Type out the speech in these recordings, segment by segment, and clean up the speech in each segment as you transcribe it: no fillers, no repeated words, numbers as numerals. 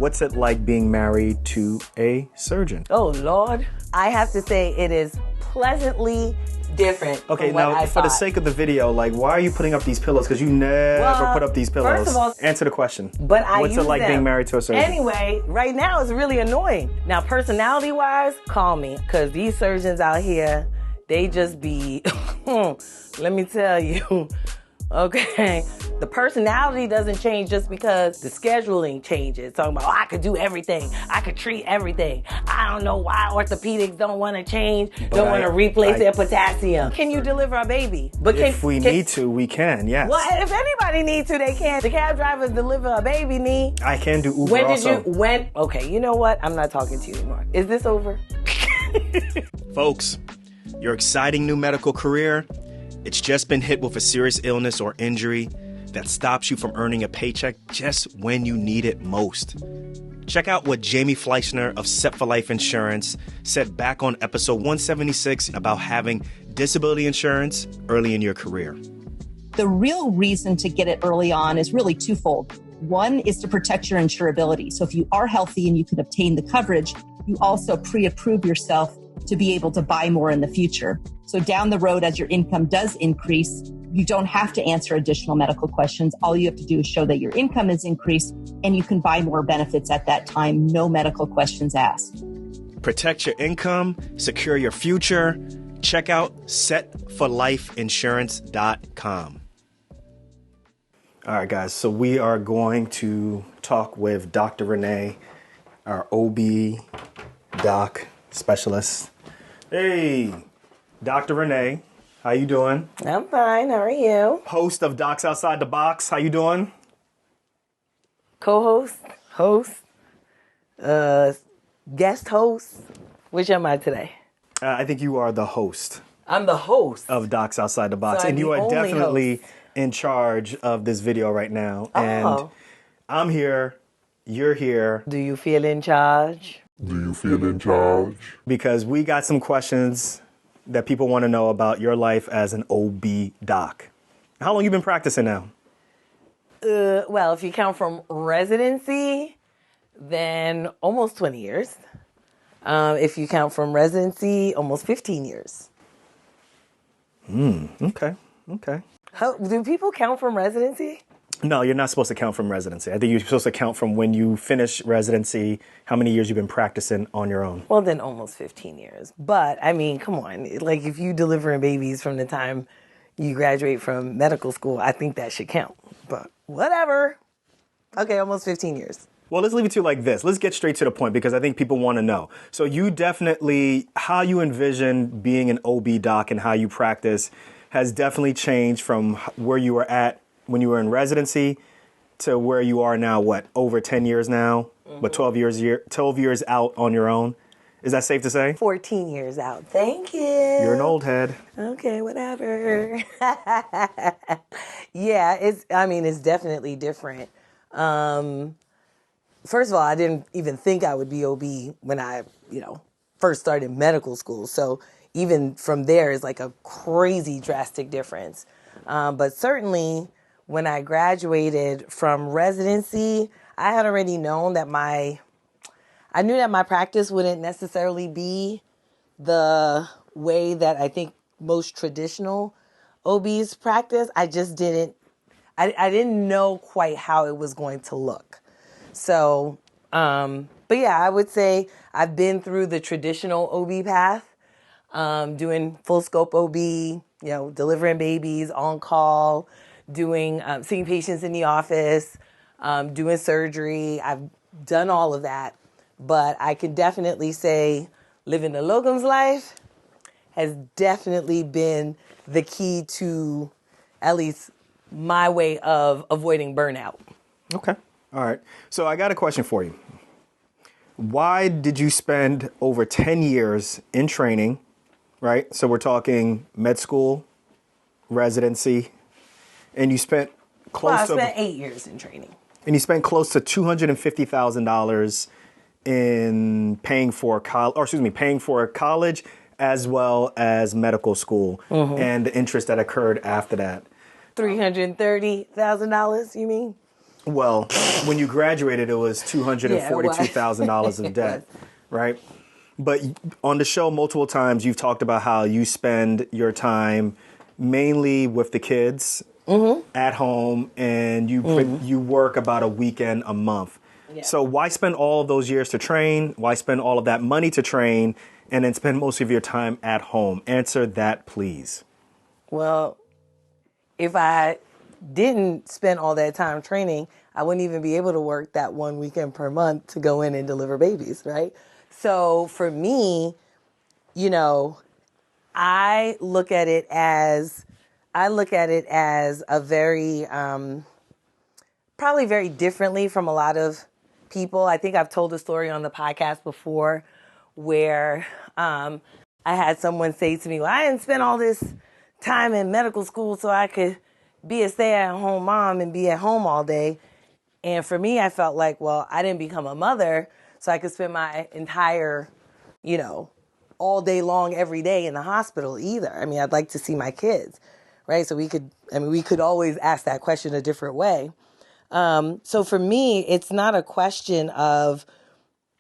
what's it like being married to a surgeon? Oh, Lord. I have to say it is pleasantly different. Okay, from what now I for the thought. sake of the video, like, why are you putting up these pillows? Because you never put up these pillows. First of all, answer the question. But I What's use it like them. being married to a surgeon? Anyway, right now it's really annoying. Now, personality-wise, call me, because these surgeons out here, they just be, let me tell you, okay, the personality doesn't change just because the scheduling changes. Talking about, I could do everything. I could treat everything. I don't know why orthopedics don't want to change, don't want to replace their potassium. Can you deliver a baby? But if we need to, we can, yes. Well, if anybody needs to, they can. The cab drivers deliver a baby need. I can do Uber also. Okay, you know what? I'm not talking to you anymore. Is this over? Folks, your exciting new medical career, it's just been hit with a serious illness or injury that stops you from earning a paycheck just when you need it most. Check out what Jamie Fleischner of Set for Life Insurance said back on episode 176 about having disability insurance early in your career. The real reason to get it early on is really twofold. One is to protect your insurability. So if you are healthy and you can obtain the coverage, you also pre-approve yourself to be able to buy more in the future. So down the road, as your income does increase, you don't have to answer additional medical questions. All you have to do is show that your income is increased and you can buy more benefits at that time. No medical questions asked. Protect your income, secure your future. Check out setforlifeinsurance.com. All right, guys, so we are going to talk with Dr. Renee, our OB doc specialist. Hey, Dr. Renee, how you doing? I'm fine. How are you? Host of Docs Outside the Box. How you doing? Co-host, host, guest host. Which am I today? I think you are the host. I'm the host of Docs Outside the Box, so and you are definitely host. In charge of this video right now. Oh. And I'm here. You're here. Do you feel in charge? Do you feel in charge? Because we got some questions that people want to know about your life as an OB doc. How long you been practicing now? Well, if you count from residency, then almost 20 years. If you count from residency, almost 15 years. Okay. Do people count from residency? No, you're not supposed to count from residency. I think you're supposed to count from when you finish residency, how many years you've been practicing on your own. Well, then almost 15 years. But, I mean, come on. Like, if you delivering babies from the time you graduate from medical school, I think that should count. But whatever. Okay, almost 15 years. Well, let's leave it to like this. Let's get straight to the point because I think people want to know. So you definitely, how you envision being an OB doc and how you practice has definitely changed from where you were at when you were in residency to where you are now, what, over 10 years now, but 12 years out on your own. Is that safe to say? 14 years out. Thank you. You're an old head. Okay, whatever. Yeah, it's definitely different. First of all, I didn't even think I would be OB when I, first started medical school. So even from there is like a crazy drastic difference. But certainly when I graduated from residency, I had already known that I knew that my practice wouldn't necessarily be the way that I think most traditional OBs practice. I just didn't know quite how it was going to look. So, but yeah, I would say I've been through the traditional OB path, doing full scope OB, delivering babies on call, doing, seeing patients in the office, doing surgery. I've done all of that, but I can definitely say living the locums life has definitely been the key to at least my way of avoiding burnout. Okay. All right. So I got a question for you. Why did you spend over 10 years in training, right? So we're talking med school, residency, and you spent I spent 8 years in training. And you spent close to $250,000 in paying for college as well as medical school and the interest that occurred after that. $330,000, you mean? Well, when you graduated, it was $242,000 in debt, right? But on the show, multiple times, you've talked about how you spend your time mainly with the kids at home, and you work about a weekend a month. Yeah. So why spend all of those years to train? Why spend all of that money to train, and then spend most of your time at home? Answer that, please. Well, if I didn't spend all that time training, I wouldn't even be able to work that one weekend per month to go in and deliver babies, right? So for me, you know, I look at it as a very, probably very differently from a lot of people. I think I've told a story on the podcast before where I had someone say to me, well, I didn't spend all this time in medical school so I could be a stay-at-home mom and be at home all day. And for me, I felt like, well, I didn't become a mother so I could spend my entire, all day long every day in the hospital either. I mean, I'd like to see my kids, right? So we could always ask that question a different way. So for me, it's not a question of,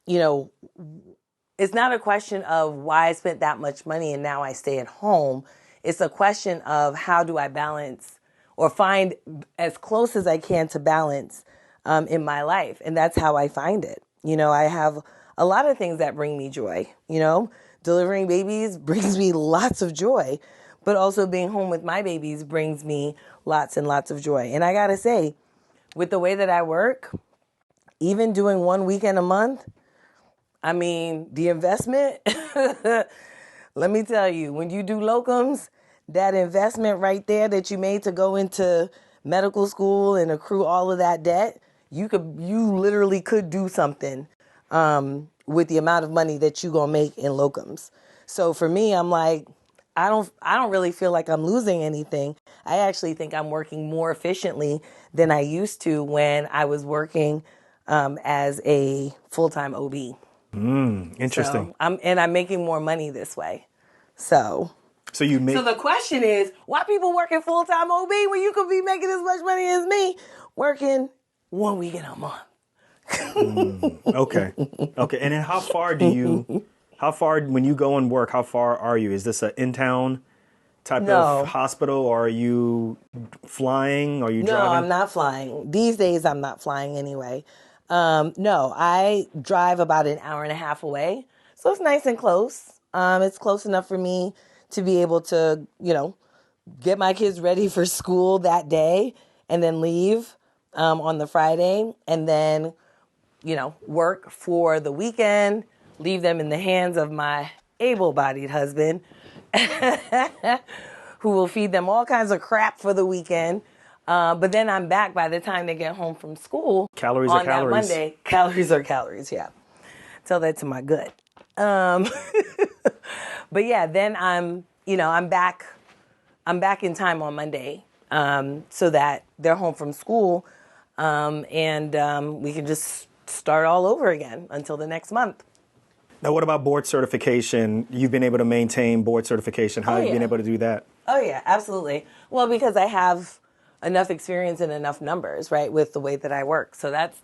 it's not a question of why I spent that much money and now I stay at home. It's a question of how do I balance or find as close as I can to balance in my life. And that's how I find it. I have a lot of things that bring me joy. Delivering babies brings me lots of joy, but also being home with my babies brings me lots and lots of joy. And I got to say, with the way that I work, even doing one weekend a month, I mean, the investment, let me tell you, when you do locums, that investment right there that you made to go into medical school and accrue all of that debt, you literally could do something with the amount of money that you're gonna make in locums. So for me, I'm like, I don't really feel like I'm losing anything. I actually think I'm working more efficiently than I used to when I was working as a full-time OB. Interesting. So I'm making more money this way. So you make. So the question is, why people working full-time OB when you could be making as much money as me working one weekend a month? Okay. And then how far, when you go and work, how far are you? Is this an in-town type of hospital, or are you flying? Are you driving? No, I'm not flying. These days, I'm not flying anyway. No, I drive about an hour and a half away. So it's nice and close. It's close enough for me to be able to, get my kids ready for school that day and then leave on the Friday and then, work for the weekend, leave them in the hands of my able-bodied husband who will feed them all kinds of crap for the weekend. But then I'm back by the time they get home from school. Calories on are calories. That Monday. Calories are calories, yeah. Tell that to my gut. But yeah, then I'm back in time on Monday so that they're home from school and we can just start all over again until the next month. Now, what about board certification? You've been able to maintain board certification. How have you been able to do that? Oh, yeah, absolutely. Well, because I have enough experience and enough numbers, right, with the way that I work. So that's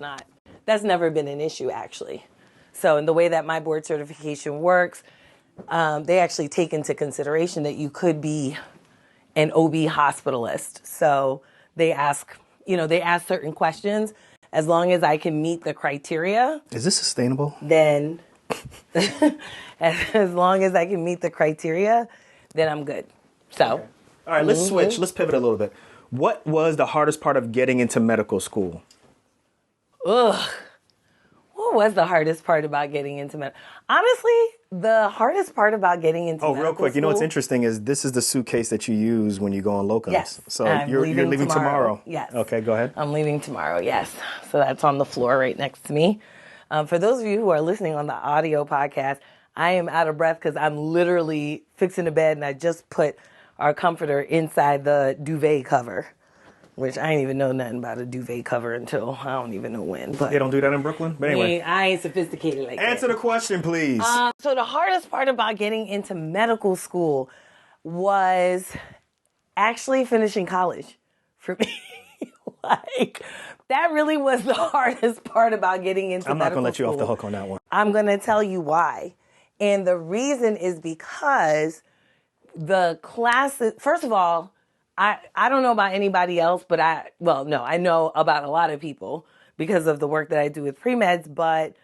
never been an issue, actually. So in the way that my board certification works, they actually take into consideration that you could be an OB hospitalist. So they ask certain questions. As long as I can meet the criteria. Is this sustainable? Then, as long as I can meet the criteria, then I'm good. So. Okay. All right, let's switch. Let's pivot a little bit. What was the hardest part of getting into medical school? Ugh. What was the hardest part about getting into medical? Honestly, the hardest part about getting into medical real quick. school, What's interesting is this is the suitcase that you use when you go on locums. Yes. So I'm you're leaving tomorrow. Yes. Okay, go ahead. I'm leaving tomorrow, yes. So that's on the floor right next to me. For those of you who are listening on the audio podcast, I am out of breath because I'm literally fixing the bed and I just put our comforter inside the duvet cover. Which I didn't even know nothing about a duvet cover until I don't even know when. But they don't do that in Brooklyn? But anyway. I ain't sophisticated like that. Answer the question, please. So the hardest part about getting into medical school was actually finishing college for me. That really was the hardest part about getting into I'm not medical going to let you off the school. hook on that one. I'm going to tell you why. And the reason is because the classes, first of all, I don't know about anybody else, but I know about a lot of people because of the work that I do with pre-meds, but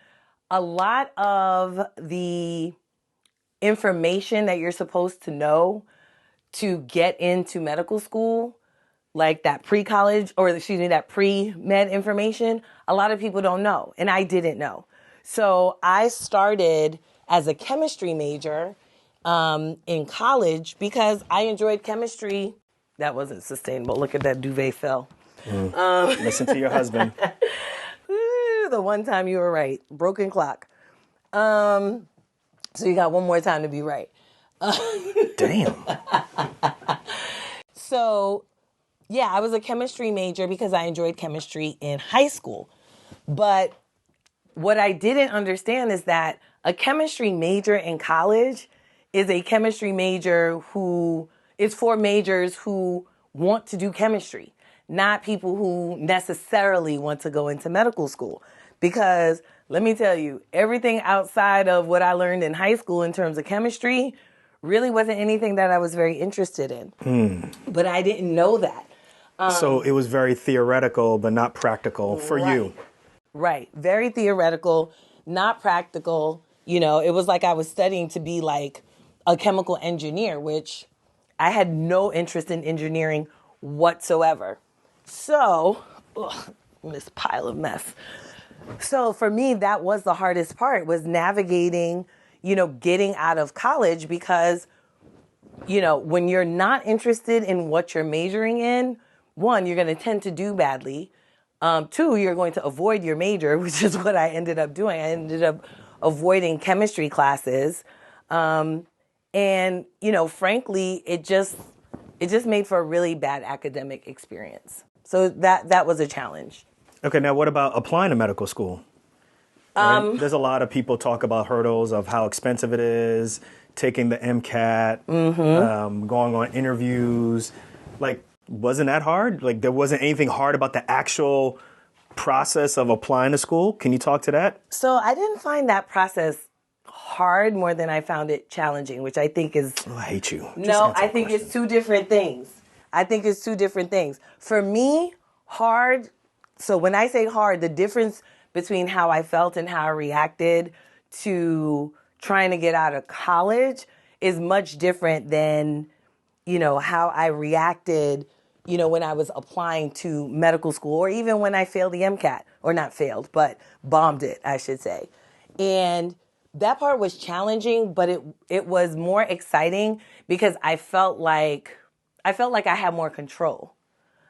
a lot of the information that you're supposed to know to get into medical school, like that pre-college, or that pre-med information, a lot of people don't know, and I didn't know. So I started as a chemistry major in college because I enjoyed chemistry. That wasn't sustainable. Look at that duvet fell. Listen to your husband. The one time you were right. Broken clock. So you got one more time to be right. Damn. So, yeah, I was a chemistry major because I enjoyed chemistry in high school. But what I didn't understand is that a chemistry major in college is a chemistry major who is for majors who want to do chemistry, not people who necessarily want to go into medical school. Because let me tell you, everything outside of what I learned in high school in terms of chemistry really wasn't anything that I was very interested in. But I didn't know that. So it was very theoretical, but not practical for you. Right. Very theoretical, not practical. You know, it was like I was studying to be like a chemical engineer, which I had no interest in engineering whatsoever. So, this pile of mess. So for me, that was the hardest part, was navigating, getting out of college because, when you're not interested in what you're majoring in, one, you're going to tend to do badly. Two, you're going to avoid your major, which is what I ended up doing. I ended up avoiding chemistry classes. And, frankly, it just made for a really bad academic experience. So that was a challenge. Okay, now what about applying to medical school? Right? There's a lot of people talk about hurdles of how expensive it is, taking the MCAT, going on interviews. Like, wasn't that hard? Like, there wasn't anything hard about the actual process of applying to school? Can you talk to that? So I didn't find that process hard more than I found it challenging, which I think is... Oh, I hate you. No, I think it's two different things. For me, hard... So when I say hard, the difference between how I felt and how I reacted to trying to get out of college is much different than, how I reacted, when I was applying to medical school, or even when I failed the MCAT, or not failed, but bombed it, I should say. And that part was challenging, but it was more exciting because I felt like I had more control.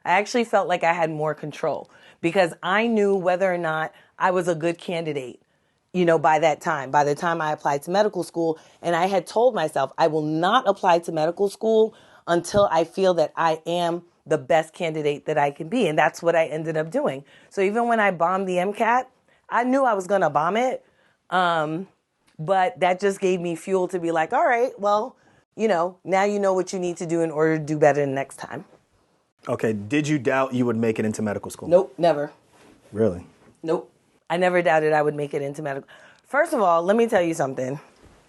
I actually felt like I had more control because I knew whether or not I was a good candidate, by the time I applied to medical school. And I had told myself, I will not apply to medical school until I feel that I am the best candidate that I can be. And that's what I ended up doing. So even when I bombed the MCAT, I knew I was going to bomb it. But that just gave me fuel to be like, all right, well, now you know what you need to do in order to do better next time. Okay, did you doubt you would make it into medical school? Nope, never. Really? Nope. I never doubted I would make it into medical. First of all, let me tell you something.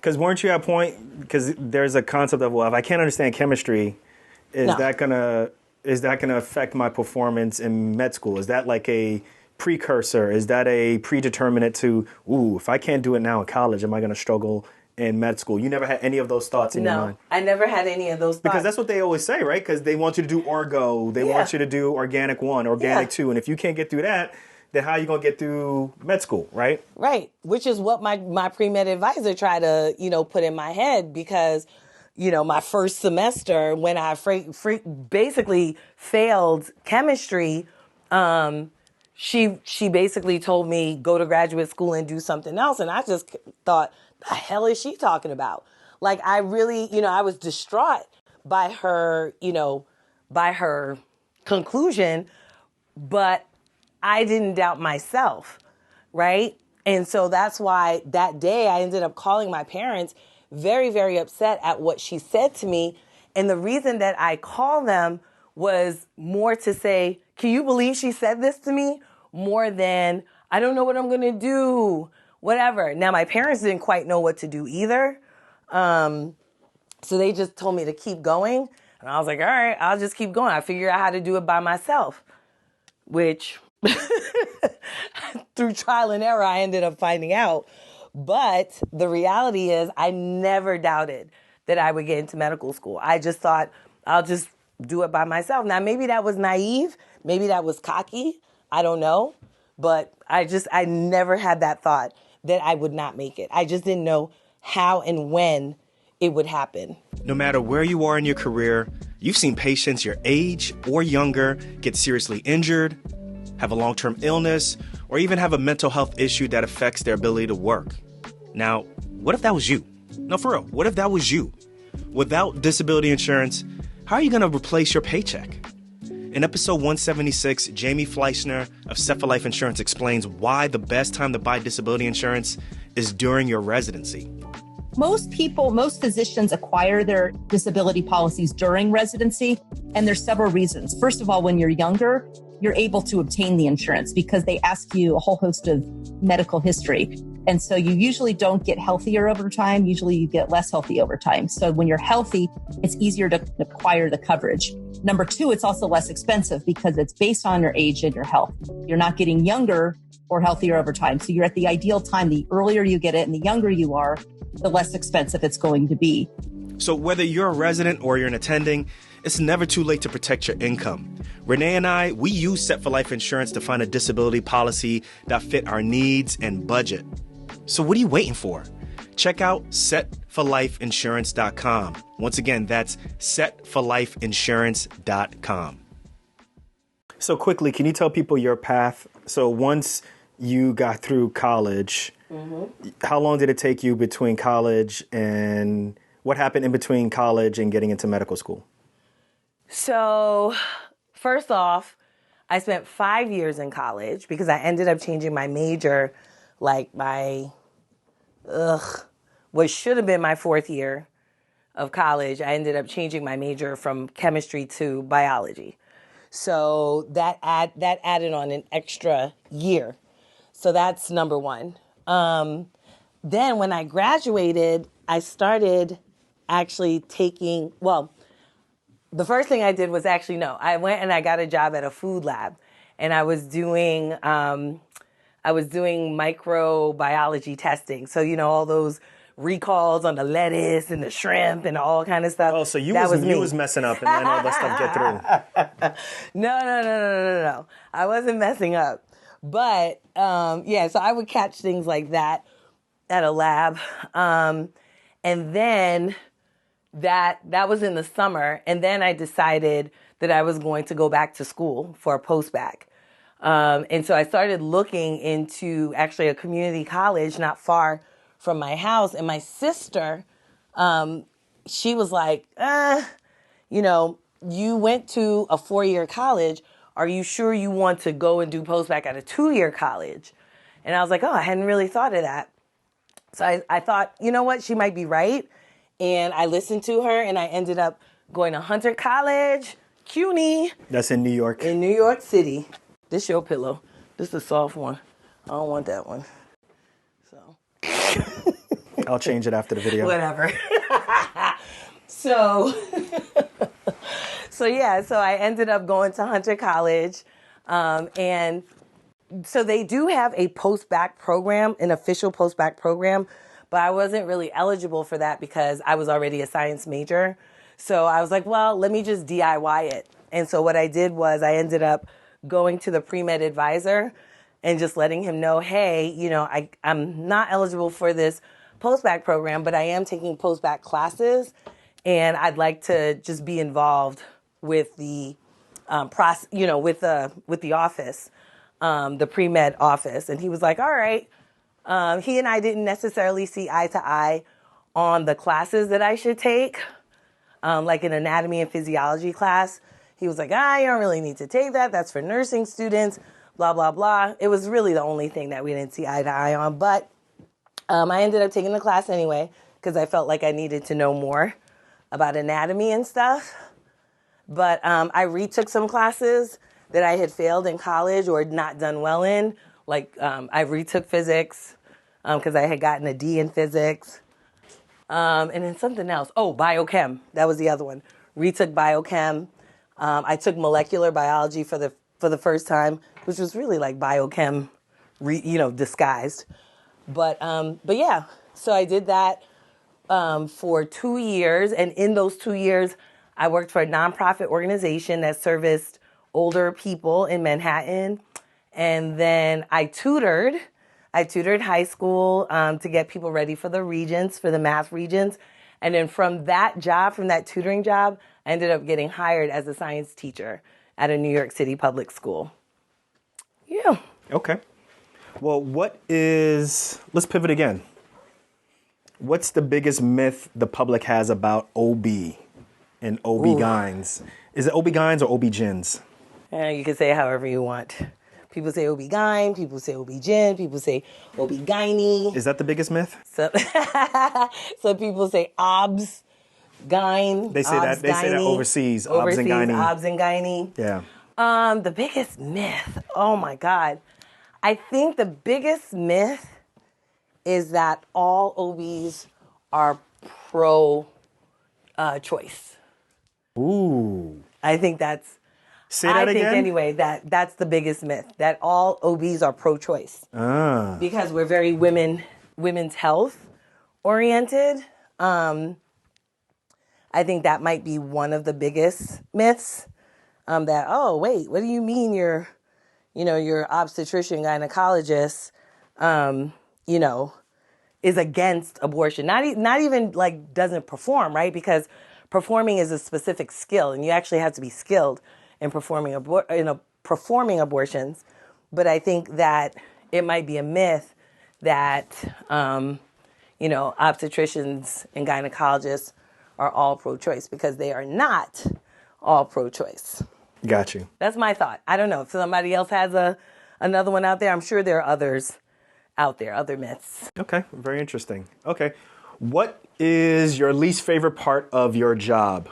Because weren't you at a point, because there's a concept of, well, if I can't understand chemistry, is that gonna affect my performance in med school? Is that like a precursor? Is that a predeterminate to, if I can't do it now in college, am I gonna struggle in med school? You never had any of those thoughts in your mind? No, I never had any of those thoughts. Because that's what they always say, right? Because they want you to do Orgo, they want you to do Organic 1, Organic 2, and if you can't get through that, then how are you going to get through med school, right? Right, which is what my pre-med advisor tried to, put in my head because, my first semester when I basically failed chemistry, she basically told me, go to graduate school and do something else. And I just thought, the hell is she talking about? Like, I really, I was distraught by her, by her conclusion, but I didn't doubt myself, right? And so that's why that day I ended up calling my parents very, very upset at what she said to me. And the reason that I called them was more to say, can you believe she said this to me? more than, I don't know what I'm going to do, whatever. Now, my parents didn't quite know what to do either. So they just told me to keep going. And I was like, all right, I'll just keep going. I figure out how to do it by myself, which through trial and error, I ended up finding out. But the reality is I never doubted that I would get into medical school. I just thought I'll just do it by myself. Now, maybe that was naive. Maybe that was cocky. I don't know. But I never had that thought that I would not make it. I just didn't know how and when it would happen. No matter where you are in your career, you've seen patients your age or younger get seriously injured, have a long-term illness, or even have a mental health issue that affects their ability to work. Now, what if that was you? No, for real, what if that was you? Without disability insurance, how are you going to replace your paycheck? In episode 176, Jamie Fleischner of Set for Life Insurance explains why the best time to buy disability insurance is during your residency. Most physicians acquire their disability policies during residency, and there's several reasons. First of all, when you're younger, you're able to obtain the insurance because they ask you a whole host of medical history. And so you usually don't get healthier over time. Usually you get less healthy over time. So when you're healthy, it's easier to acquire the coverage. Number two, it's also less expensive because it's based on your age and your health. You're not getting younger or healthier over time. So you're at the ideal time. The earlier you get it and the younger you are, the less expensive it's going to be. So whether you're a resident or you're an attending, it's never too late to protect your income. Renee and I, we use Set for Life Insurance to find a disability policy that fit our needs and budget. So what are you waiting for? Check out setforlifeinsurance.com. Once again, that's setforlifeinsurance.com. So quickly, can you tell people your path? So once you got through college, how long did it take you between college, and what happened in between college and getting into medical school? So first off, I spent 5 years in college because I ended up changing my major like what should have been my fourth year of college. I ended up changing my major from chemistry to biology. So that added on an extra year. So that's number one. Then when I graduated, I started actually taking, the first thing I did was I went and I got a job at a food lab, and I was doing microbiology testing. So, all those recalls on the lettuce and the shrimp and all kind of stuff. Oh, so you was messing up and letting all that stuff get through. No. I wasn't messing up. But, so I would catch things like that at a lab. And then that was in the summer. And then I decided that I was going to go back to school for a post-bac. And so I started looking into actually a community college not far from my house. And my sister, she was like, you went to a 4-year college. Are you sure you want to go and do post-bac at a 2-year college? And I was like, I hadn't really thought of that. So I thought, you know what, she might be right. And I listened to her, and I ended up going to Hunter College, CUNY. That's in New York. In New York City. This your pillow. This is a soft one. I don't want that one. So I'll change it after the video. Whatever. So I ended up going to Hunter College. And so they do have a post-bac program, an official post-bac program, but I wasn't really eligible for that because I was already a science major. So I was like, well, let me just DIY it. And so what I did was I ended up going to the pre-med advisor and just letting him know, hey, I'm not eligible for this post-bac program, but I am taking post-bac classes, and I'd like to just be involved with the process, with the office, the pre-med office. And he was like, all right. He and I didn't necessarily see eye to eye on the classes that I should take, like an anatomy and physiology class. He was like, you don't really need to take that. That's for nursing students, blah, blah, blah. It was really the only thing that we didn't see eye to eye on. But I ended up taking the class anyway because I felt like I needed to know more about anatomy and stuff. But I retook some classes that I had failed in college or not done well in. Like I retook physics because I had gotten a D in physics. And then something else. Oh, biochem. That was the other one. Retook biochem. I took molecular biology for the first time, which was really like biochem, disguised. But yeah, so I did that for 2 years, and in those 2 years, I worked for a nonprofit organization that serviced older people in Manhattan, and then I tutored high school to get people ready for the regents, for the math regents, and then from that tutoring job, I ended up getting hired as a science teacher at a New York City public school. Yeah. Okay. Well, let's pivot again. What's the biggest myth the public has about OB and OB-GYNs? Is it OB-GYNs or OB-GYNs? You can say it however you want. People say OB-GYN, people say OB-GYN, people say OB-GYN. Is that the biggest myth? So people say OBS-GYN. They say that overseas. OBS and gynae. OBS and gynae. Yeah. The biggest myth. Oh my God. I think the biggest myth is that all OBs are pro-choice. Ooh. I think that's... Say that again? I think anyway that's the biggest myth, that all OBs are pro-choice. Because we're very women's health oriented. I think that might be one of the biggest myths. That, oh wait, what do you mean you're obstetrician gynecologist, is against abortion? Not even like doesn't perform, right? Because performing is a specific skill, and you actually have to be skilled in performing abortions. But I think that it might be a myth that obstetricians and gynecologists are all pro-choice, because they are not all pro-choice. Got you. That's my thought. I don't know if somebody else has another one out there. I'm sure there are others out there, other myths. Okay, very interesting. Okay, what is your least favorite part of your job?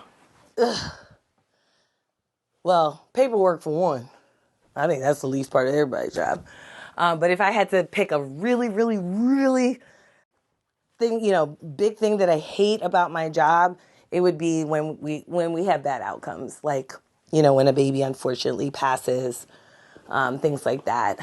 Well, paperwork for one. I think that's the least part of everybody's job. But if I had to pick a really, really, really big thing that I hate about my job, it would be when we have bad outcomes, like, when a baby unfortunately passes, things like that.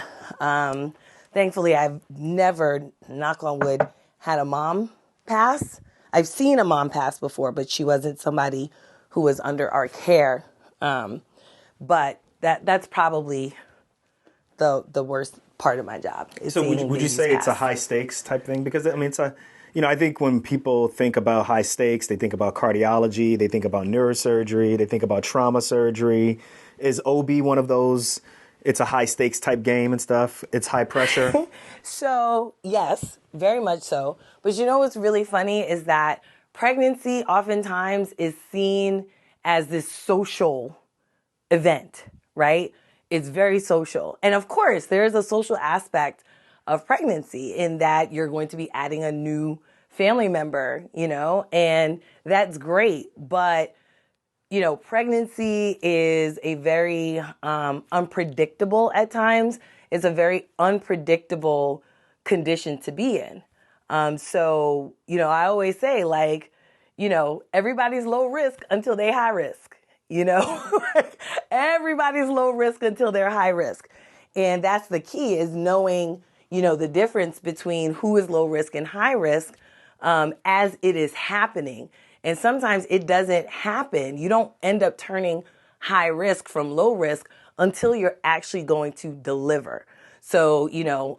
Thankfully, I've never, knock on wood, had a mom pass. I've seen a mom pass before, but she wasn't somebody who was under our care. But that's probably the worst part of my job. So would you say it's a high stakes type thing? Because I mean, it's a, I think when people think about high stakes, they think about cardiology, they think about neurosurgery, they think about trauma surgery. Is OB one of those? It's a high stakes type game and stuff. It's high pressure. So yes, very much so. But what's really funny is that pregnancy oftentimes is seen as this social event, right? It's very social. And of course, there is a social aspect of pregnancy in that you're going to be adding a new family member, and that's great. But, pregnancy is a very unpredictable at times. It's a very unpredictable condition to be in. So, I always say, like, everybody's low risk until they high risk. Everybody's low risk until they're high risk. And that's the key, is knowing, the difference between who is low risk and high risk as it is happening. And sometimes it doesn't happen. You don't end up turning high risk from low risk until you're actually going to deliver. So,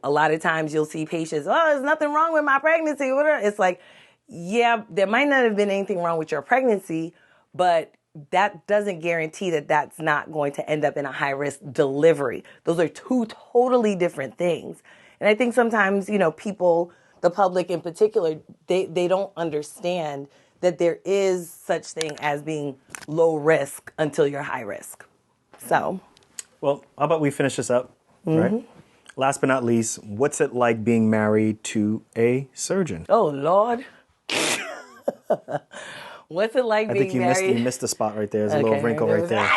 a lot of times you'll see patients, oh, there's nothing wrong with my pregnancy. It's like, yeah, there might not have been anything wrong with your pregnancy, but that doesn't guarantee that that's not going to end up in a high-risk delivery. Those are two totally different things. And I think sometimes, people, the public in particular, they don't understand that there is such thing as being low risk until you're high risk. So. Well, how about we finish this up, right? Last but not least, what's it like being married to a surgeon? Oh, Lord. What's it like being married? I think you missed the spot right there. There's a little wrinkle right there.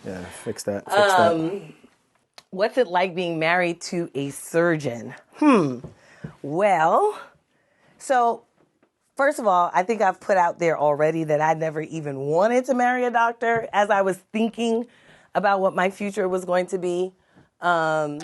Yeah, fix that. Fix that. What's it like being married to a surgeon? Well, so first of all, I think I've put out there already that I never even wanted to marry a doctor as I was thinking about what my future was going to be. I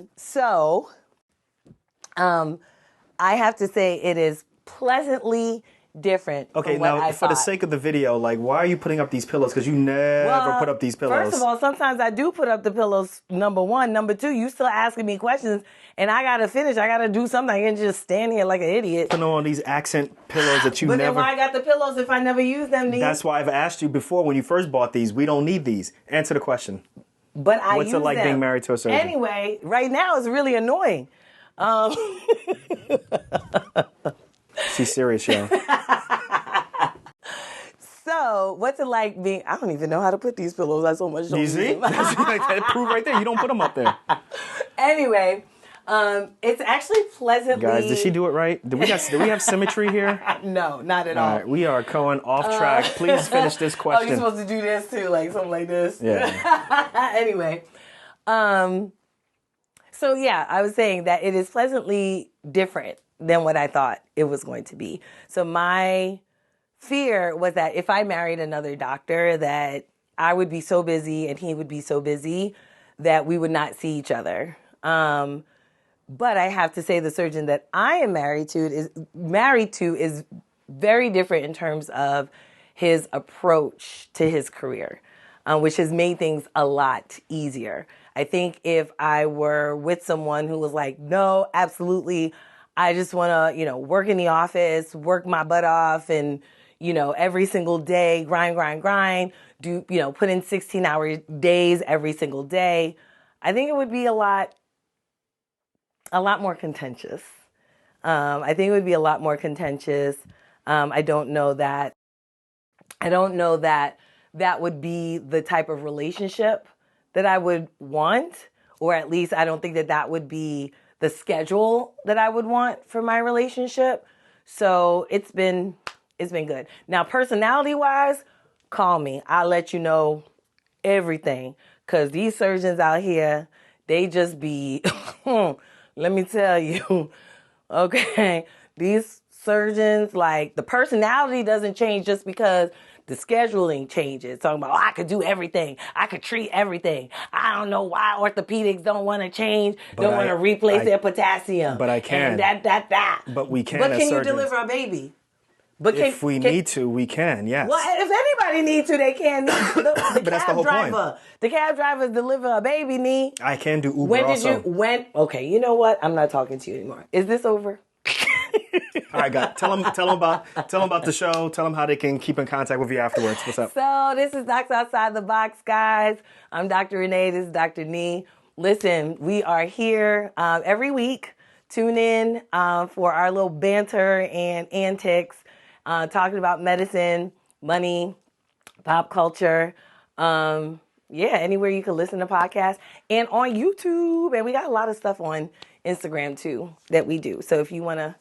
have to say it is pleasantly different Okay, from what now I for the thought. sake of the video, like, why are you putting up these pillows? Because you never put up these pillows. First of all, sometimes I do put up the pillows, number one. Number two, you still asking me questions, and I got to finish. I got to do something. I can't just stand here like an idiot. Putting on these accent pillows that you But never... then why I got the pillows if I never use them, Dee? That's why I've asked you before when you first bought these. We don't need these. Answer the question. But I What's use it like them. being married to a surgeon? Anyway, right now it's really annoying. She's serious, y'all. So, what's it like being... I don't even know how to put these pillows. I so much don't You use see? them. That proof right there. You don't put them up there. Anyway, it's actually pleasantly... Guys, did she do it right? Do we have symmetry here? No, not at All all. right, we are going off track. Please finish this Oh, question. you're supposed to do this too, like something like this? Yeah. Anyway, so yeah, I was saying that it is pleasantly different than what I thought it was going to be. So my fear was that if I married another doctor, that I would be so busy and he would be so busy that we would not see each other. But I have to say the surgeon that I am married to is very different in terms of his approach to his career, which has made things a lot easier. I think if I were with someone who was like, no, absolutely, I just want to, work in the office, work my butt off and, every single day, grind, do, put in 16-hour days every single day, I think it would be a lot more contentious. I think it would be a lot more contentious. I don't know that that would be the type of relationship that I would want, or at least I don't think that would be the schedule that I would want for my relationship. So it's been good. Now, personality-wise, call me. I'll let you know everything. Because these surgeons out here, they just be, let me tell you, okay, these surgeons, like, the personality doesn't change just because the scheduling changes. Talking about, I could do everything. I could treat everything. I don't know why orthopedics don't want to change, don't want to replace their potassium. But I can. And that. But we can. But as can you surgeons. deliver a baby? If we need to, we can, yes. Well, if anybody needs to, they can. The that's the whole point. The cab drivers deliver a baby, Nee. I can do Uber also. Okay, you know what? I'm not talking to you anymore. Is this over? All right, guys. Tell them about the show. Tell them how they can keep in contact with you afterwards. What's up? So this is Docs Outside the Box, guys. I'm Dr. Renee. This is Dr. Nee. Listen, we are here every week. Tune in for our little banter and antics, talking about medicine, money, pop culture. Anywhere you can listen to podcasts and on YouTube. And we got a lot of stuff on Instagram too that we do. So if you want to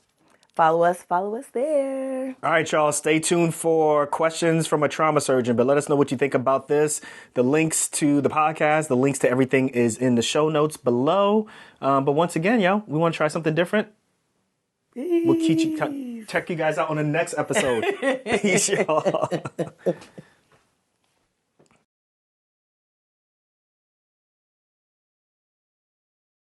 follow us there. All right, y'all. Stay tuned for questions from a trauma surgeon, but let us know what you think about this. The links to the podcast, the links to everything is in the show notes below. But once again, yo, we want to try something different. We'll check you guys out on the next episode. Peace, y'all.